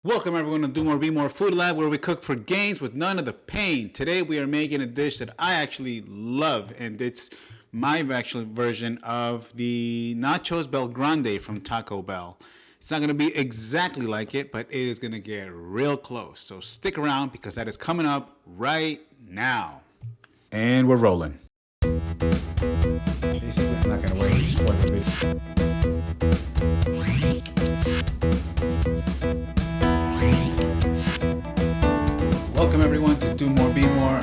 Welcome everyone to Do More Be More Food Lab, where we cook for gains with none of the pain. Today we are making a dish that I actually love, and it's my actual version of the Nachos Bell Grande from Taco Bell. It's not going to be exactly like it, but it is going to get real close. So stick around because that is coming up right now. And we're rolling. Basically, I'm not going to wait to spoil the Welcome everyone to Do More Be More.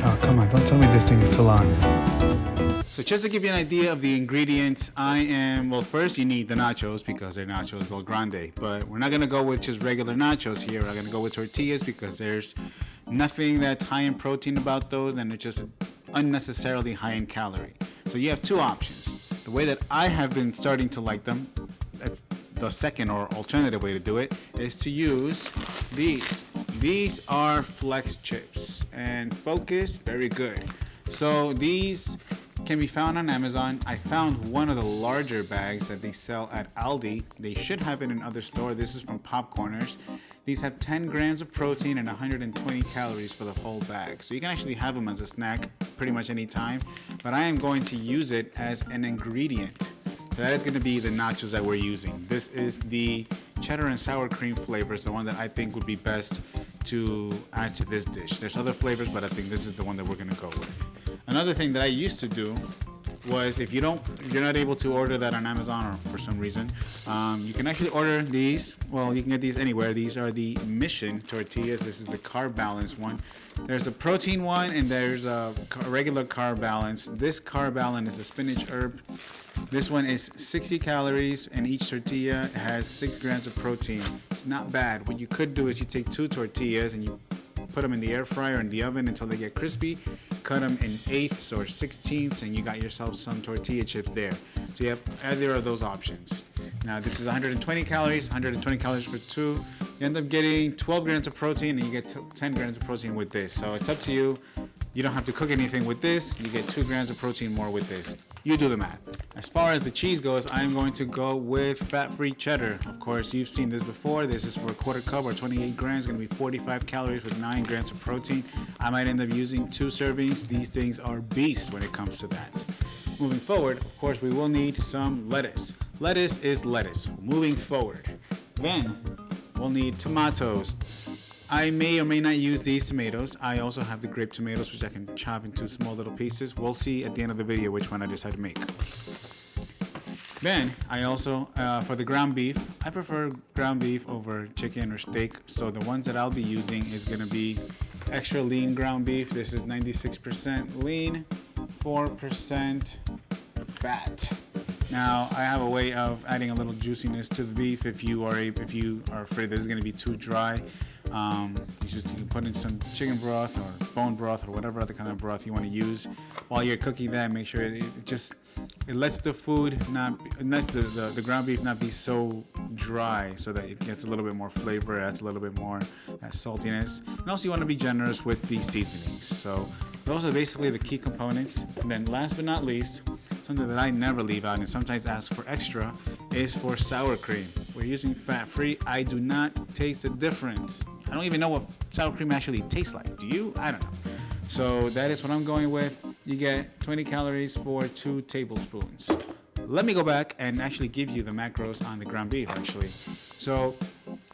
Oh, come on, don't tell me this thing is still on. So just to give you an idea of the ingredients, first you need the nachos because they're Nachos Bell Grande. But we're not going to go with just regular nachos here. We're going to go with tortillas because there's nothing that's high in protein about those, and they're just unnecessarily high in calorie. So you have two options. The way that I have been starting to like them, that's the second or alternative way to do it, is to use these. These are flex chips and focus, very good. So these can be found on Amazon. I found one of the larger bags that they sell at Aldi. They should have it in other stores. This is from Popcorners. These have 10 grams of protein and 120 calories for the whole bag. So you can actually have them as a snack pretty much any time. But I am going to use it as an ingredient. So that is going to be the nachos that we're using. This is the cheddar and sour cream flavor. It's the one that I think would be best to add to this dish. There's other flavors, but I think this is the one that we're going to go with. Another thing that I used to do was if you're not able to order that on Amazon or for some reason, you can actually order these. Well, you can get these anywhere. These are the Mission tortillas. This is the carb balance one. There's a protein one and there's a regular carb balance. This carb balance is a spinach herb. This one is 60 calories and each tortilla has 6 grams of protein. It's not bad. What you could do is you take 2 tortillas and you put them in the air fryer or in the oven until they get crispy. Cut them in eighths or sixteenths and you got yourself some tortilla chips there. So you have either of those options. Now this is 120 calories for 2. You end up getting 12 grams of protein and you get 10 grams of protein with this. So it's up to you. You don't have to cook anything with this. You get 2 grams of protein more with this. You do the math. As far as the cheese goes, I'm going to go with fat-free cheddar. Of course, you've seen this before. This is for a quarter cup or 28 grams. It's going to be 45 calories with 9 grams of protein. I might end up using 2 servings. These things are beasts when it comes to that. Moving forward, of course, we will need some lettuce. Lettuce is lettuce. Moving forward. Then, we'll need tomatoes. I may or may not use these tomatoes. I also have the grape tomatoes, which I can chop into small little pieces. We'll see at the end of the video which one I decide to make. Then, I also, for the ground beef, I prefer ground beef over chicken or steak. So the ones that I'll be using is going to be extra lean ground beef. This is 96% lean, 4% fat. Now, I have a way of adding a little juiciness to the beef if you are afraid this is going to be too dry. You can put in some chicken broth or bone broth or whatever other kind of broth you want to use. While you're cooking that, make sure it lets the the ground beef not be so dry, so that it gets a little bit more flavor, adds a little bit more saltiness. And also you want to be generous with the seasonings. So those are basically the key components. And then last but not least, something that I never leave out and sometimes ask for extra is for sour cream. We're using fat-free. I do not taste the difference. I don't even know what sour cream actually tastes like. Do you? I don't know. So that is what I'm going with. You get 20 calories for 2 tablespoons. Let me go back and actually give you the macros on the ground beef actually. So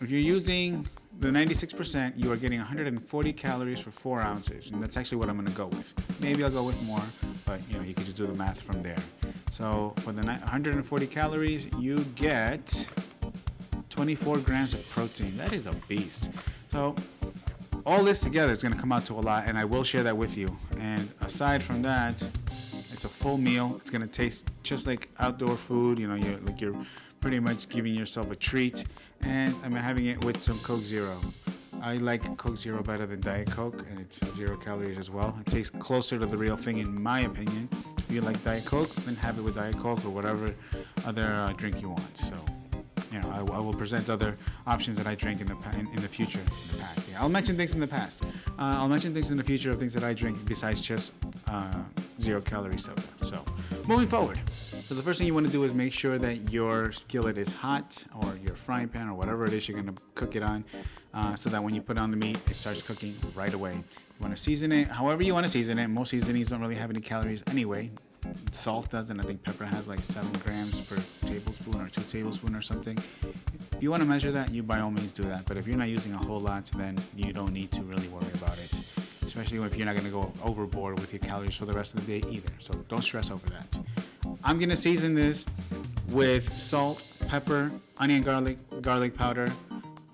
if you're using the 96%, you are getting 140 calories for 4 ounces. And that's actually what I'm going to go with. Maybe I'll go with more, but you can just do the math from there. So for the 140 calories, you get 24 grams of protein. That is a beast. So all this together is going to come out to a lot, and I will share that with you. And aside from that, it's a full meal. It's going to taste just like outdoor food. You're pretty much giving yourself a treat. And I'm having it with some Coke Zero. I like Coke Zero better than Diet Coke, and it's 0 calories as well. It tastes closer to the real thing in my opinion. If you like Diet Coke, then have it with Diet Coke or whatever other drink you want. So, I will present other options that I drink in the future. In the past, yeah. I'll mention things in the past. I'll mention things in the future of things that I drink besides just 0-calorie soda. So moving forward. So the first thing you want to do is make sure that your skillet is hot, or your frying pan, or whatever it is you're going to cook it on, so that when you put on the meat, it starts cooking right away. You want to season it however you want to season it. Most seasonings don't really have any calories anyway. Salt doesn't. I think pepper has like 7 grams per tablespoon, or 2 tablespoons or something. If you want to measure that, you by all means do that. But if you're not using a whole lot, then you don't need to really worry about it. Especially if you're not going to go overboard with your calories for the rest of the day either. So don't stress over that. I'm going to season this with salt, pepper, onion, garlic powder,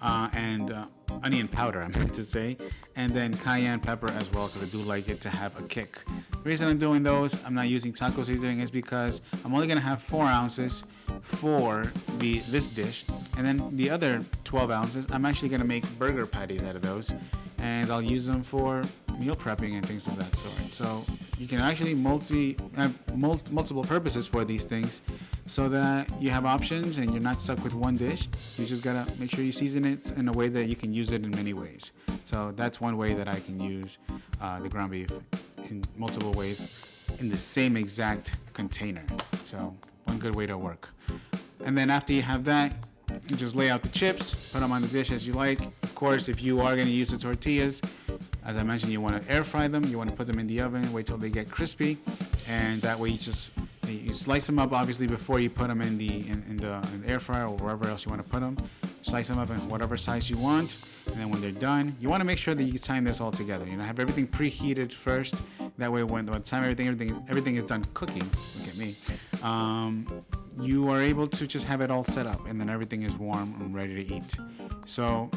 and onion powder, I meant to say, and then cayenne pepper as well, because I do like it to have a kick. The reason I'm doing those, I'm not using taco seasoning, is because I'm only going to have 4 ounces for this dish, and then the other 12 ounces, I'm actually going to make burger patties out of those, and I'll use them for meal prepping and things of that sort. So you can actually have multiple purposes for these things, so that you have options and you're not stuck with one dish. You just gotta make sure you season it in a way that you can use it in many ways. So that's one way that I can use the ground beef in multiple ways in the same exact container. So one good way to work. And then after you have that, you just lay out the chips, put them on the dish as you like. Of course, if you are going to use the tortillas, as I mentioned, you want to air fry them. You want to put them in the oven, wait till they get crispy, and that way you slice them up obviously before you put them in the air fryer or wherever else you want to put them. Slice them up in whatever size you want, and then when they're done, you want to make sure that you time this all together. You know, have everything preheated first. That way, when by the time everything is done cooking, look at me. You are able to just have it all set up, and then everything is warm and ready to eat. So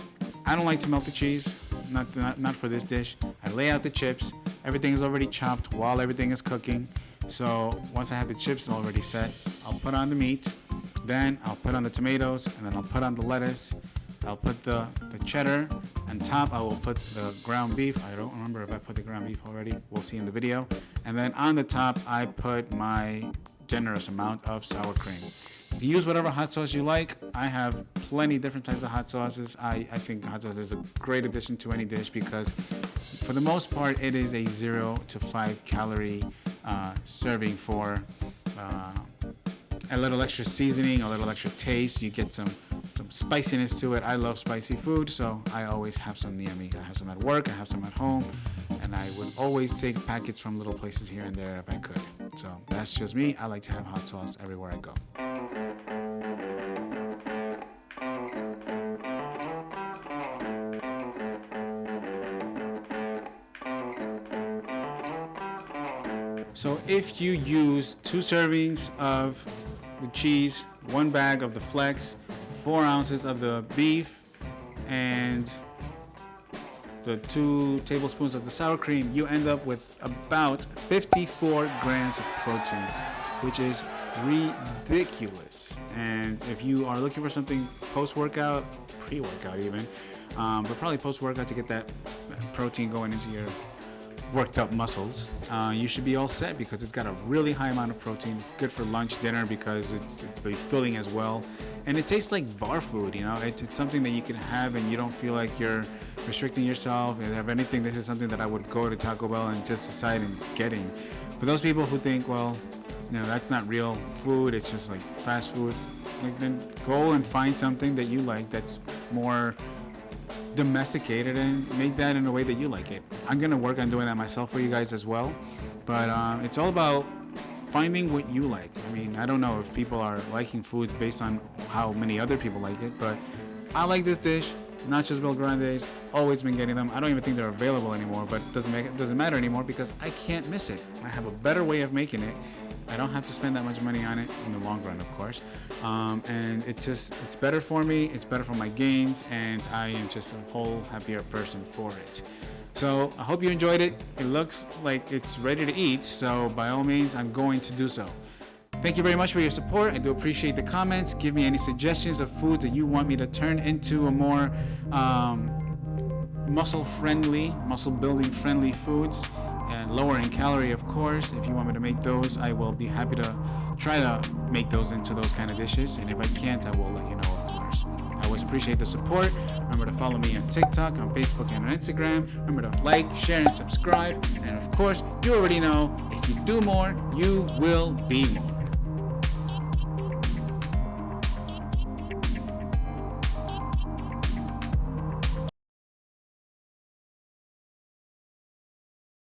I don't like to melt the cheese, not for this dish. I lay out the chips. Everything is already chopped while everything is cooking. So once I have the chips already set, I'll put on the meat. Then I'll put on the tomatoes, and then I'll put on the lettuce. I'll put the cheddar. On top, I will put the ground beef. I don't remember if I put the ground beef already. We'll see in the video. And then on the top, I put my generous amount of sour cream. You can use whatever hot sauce you like. I have plenty different types of hot sauces. I think hot sauce is a great addition to any dish, because for the most part, it is a 0 to 5 calorie serving for a little extra seasoning, a little extra taste. You get some spiciness to it. I love spicy food, so I always have some near me. I have some at work, I have some at home, and I would always take packets from little places here and there if I could. So that's just me. I like to have hot sauce everywhere I go. So if you use 2 servings of the cheese, 1 bag of the flex, 4 ounces of the beef, and the 2 tablespoons of the sour cream, you end up with about 54 grams of protein, which is ridiculous. And if you are looking for something post-workout, pre-workout even, but probably post-workout to get that protein going into your worked up muscles, you should be all set, because it's got a really high amount of protein. It's good for lunch, dinner, because it's very filling as well, and it tastes like bar food. You know, it's something that you can have and you don't feel like you're restricting yourself. And if anything, this is something that I would go to Taco Bell and just decide in getting. For those people who think, well, you know, that's not real food, it's just like fast food, like, then go and find something that you like that's more domesticated and make that in a way that you like it. I'm gonna work on doing that myself for you guys as well, but it's all about finding what you like. I mean, I don't know if people are liking foods based on how many other people like it, but I like this dish. Nachos Bell Grandes, always been getting them. I don't even think they're available anymore, but it doesn't matter anymore, because I can't miss it. I have a better way of making it. I don't have to spend that much money on it in the long run, of course. And it's better for me, it's better for my gains, and I am just a whole happier person for it. So I hope you enjoyed it. It looks like it's ready to eat, so by all means, I'm going to do so. Thank you very much for your support. I do appreciate the comments. Give me any suggestions of foods that you want me to turn into a more muscle building friendly foods, and lower in calorie, of course. If you want me to make those, I will be happy to try to make those into those kind of dishes, and if I can't, I will let you know, of course. I always appreciate the support. Remember to follow me on TikTok, on Facebook, and on Instagram. Remember to like, share, and subscribe. And of course, you already know, if You do more, you will be more.